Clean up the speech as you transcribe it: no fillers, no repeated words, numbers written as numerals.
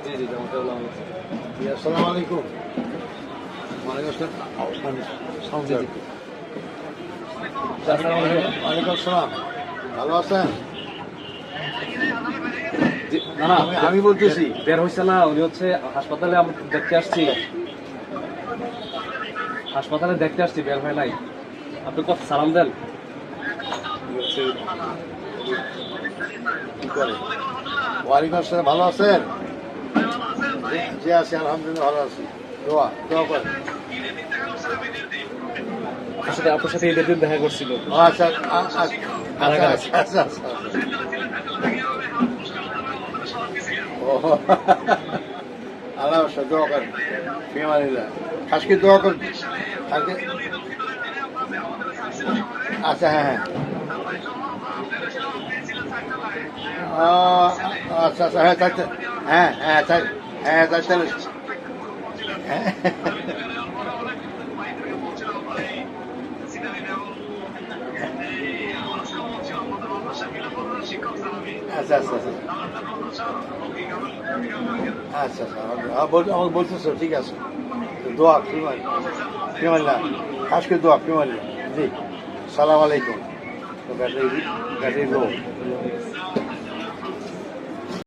জি জি জামাতুল্লাহ। আসসালামু আলাইকুম। ওয়ালাইকুম আসসালাম। ভালো আছেন? না না আমি বলতেছি। বের হয়েছে না, উনি হচ্ছে হাসপাতালে আমরা দেখতে আসছি, হাসপাতালে দেখতে আসছি, বের হয় নাই। আপনি কত সালাম দেন। কি করে? ওয়ালাইকুম আসসালাম। ভালো আছেন? জি আছি, আলহামদুলিল্লাহ ভালো আছি। দোয়া করেন। আপনার সাথে ঈদের দিন দেখা করছিল। আচ্ছা আচ্ছা আচ্ছা আচ্ছা আচ্ছা। ও আল্লাহ দোয়া করেন। ফিমানিল্লাহ। আজকে দোয়া করেন। আজকে আচ্ছা হ্যাঁ হ্যাঁ আচ্ছা আচ্ছা হ্যাঁ তাই হ্যাঁ হ্যাঁ তাই হ্যাঁ তাই তাহলে হ্যাঁ আচ্ছা আচ্ছা আচ্ছা আচ্ছা আচ্ছা আমার বলতেছো ঠিক আছে। দোয়া ফিমাল্লাহ খাস করে দোয়া ফিমাল্লাহ। জি সালাম আলাইকুম। ব্যাটারি লো।